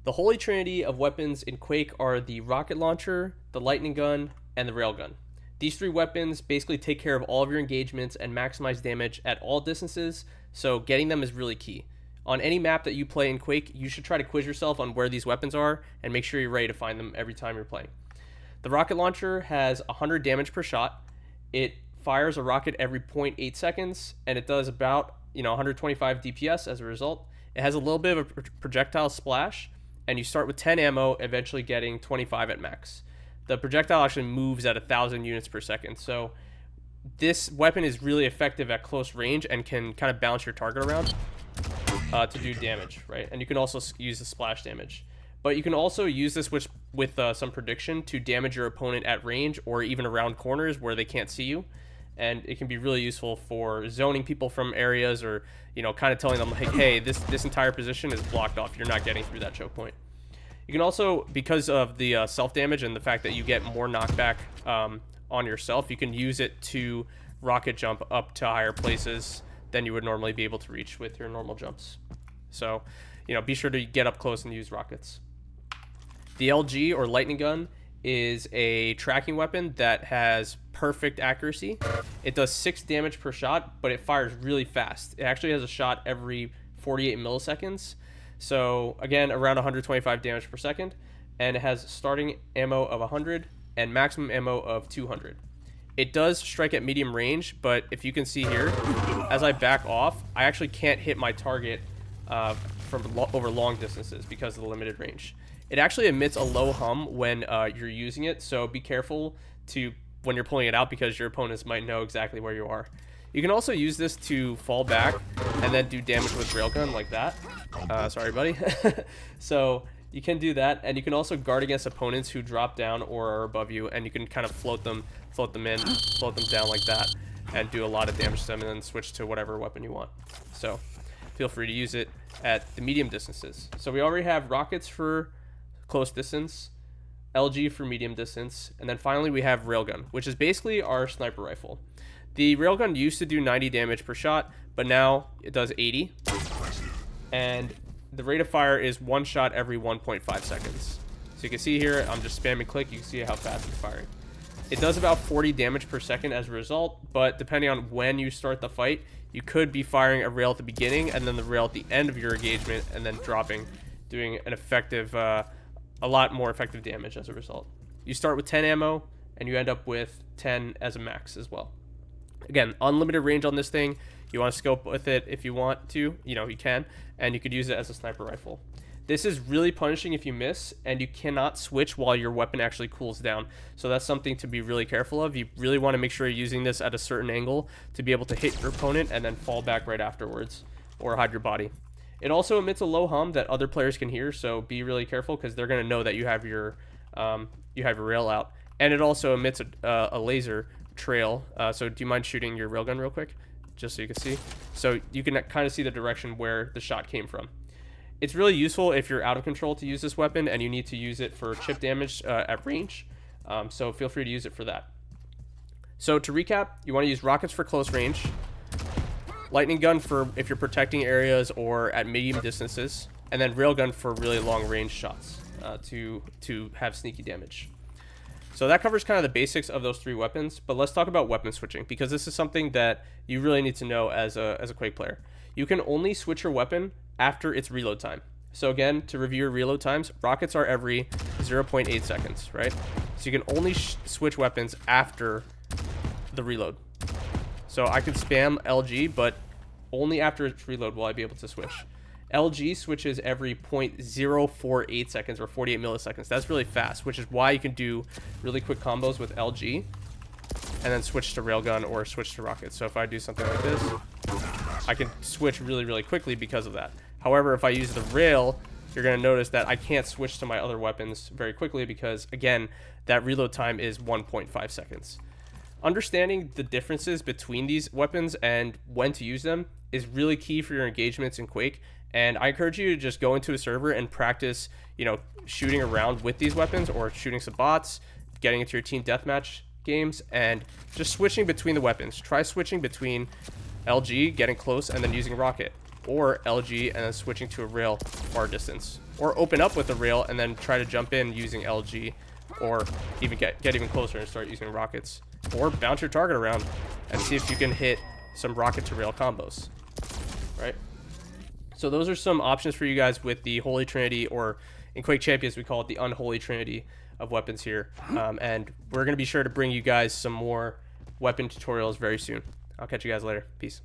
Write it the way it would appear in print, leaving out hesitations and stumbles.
The holy trinity of weapons in Quake are the rocket launcher, the lightning gun, and the railgun. These three weapons basically take care of all of your engagements and maximize damage at all distances, so getting them is really key. On any map that you play in Quake, you should try to quiz yourself on where these weapons are and make sure you're ready to find them every time you're playing. The rocket launcher has 100 damage per shot. It fires a rocket every 0.8 seconds, and it does about 125 DPS as a result. It has a little bit of a projectile splash, and you start with 10 ammo, eventually getting 25 at max. The projectile actually moves at 1,000 units per second, so this weapon is really effective at close range and can kind of bounce your target around to do damage, right? And you can also use the splash damage. But you can also use this with some prediction to damage your opponent at range or even around corners where they can't see you. And it can be really useful for zoning people from areas, or kind of telling them, like, hey, this entire position is blocked off. You're not getting through that choke point. You can also, because of the self damage and the fact that you get more knockback on yourself, you can use it to rocket jump up to higher places than you would normally be able to reach with your normal jumps. So, be sure to get up close and use rockets. The LG, or lightning gun, is a tracking weapon that has perfect accuracy. It does 6 damage per shot, but it fires really fast. It actually has a shot every 48 milliseconds. So again, around 125 damage per second, and it has starting ammo of 100 and maximum ammo of 200. It does strike at medium range, but if you can see here, as I back off, I actually can't hit my target over long distances because of the limited range. It actually emits a low hum when you're using it, so be careful when you're pulling it out, because your opponents might know exactly where you are. You can also use this to fall back and then do damage with railgun like that. Sorry, buddy. So you can do that, and you can also guard against opponents who drop down or are above you, and you can kind of float them in, float them down like that, and do a lot of damage to them, and then switch to whatever weapon you want. So feel free to use it at the medium distances. So we already have rockets for close distance, LG for medium distance, and then finally we have railgun, which is basically our sniper rifle. The railgun used to do 90 damage per shot, but now it does 80. And the rate of fire is 1 shot every 1.5 seconds. So you can see here, I'm just spamming click, you can see how fast it's firing. It does about 40 damage per second as a result, but depending on when you start the fight, you could be firing a rail at the beginning and then the rail at the end of your engagement, and then dropping, doing an effective, a lot more effective damage as a result. You start with 10 ammo, and you end up with 10 as a max as well. Again, unlimited range on this thing. You want to scope with it if you want to, you can, and you could use it as a sniper rifle. This is really punishing if you miss, and you cannot switch while your weapon actually cools down. So that's something to be really careful of. You really want to make sure you're using this at a certain angle to be able to hit your opponent and then fall back right afterwards, or hide your body. It also emits a low hum that other players can hear, so be really careful, because they're going to know that you have your rail out. And it also emits a laser trail. So do you mind shooting your railgun real quick, just so you can see? So you can kind of see the direction where the shot came from. It's really useful if you're out of control to use this weapon and you need to use it for chip damage at range. So feel free to use it for that. So to recap, you want to use rockets for close range, lightning gun for if you're protecting areas or at medium distances, and then railgun for really long range shots to have sneaky damage. So that covers kind of the basics of those three weapons, but let's talk about weapon switching, because this is something that you really need to know as a Quake player. You can only switch your weapon after its reload time. So again, to review your reload times, rockets are every 0.8 seconds, right? So you can only switch weapons after the reload. So I could spam LG, but only after its reload will I be able to switch. LG switches every 0.048 seconds or 48 milliseconds. That's really fast, which is why you can do really quick combos with LG and then switch to railgun or switch to rockets. So if I do something like this, I can switch really, really quickly because of that. However, if I use the rail, you're going to notice that I can't switch to my other weapons very quickly because, again, that reload time is 1.5 seconds. Understanding the differences between these weapons and when to use them is really key for your engagements in Quake. And I encourage you to just go into a server and practice, shooting around with these weapons or shooting some bots, getting into your team deathmatch games, and just switching between the weapons. Try switching between LG, getting close, and then using rocket. or LG and then switching to a rail far distance, or open up with a rail and then try to jump in using LG, or even get even closer and start using rockets, or bounce your target around and see if you can hit some rocket to rail combos, right? So those are some options for you guys with the Holy Trinity, or in Quake Champions we call it the Unholy Trinity of weapons here. And we're going to be sure to bring you guys some more weapon tutorials very soon. I'll catch you guys later. Peace.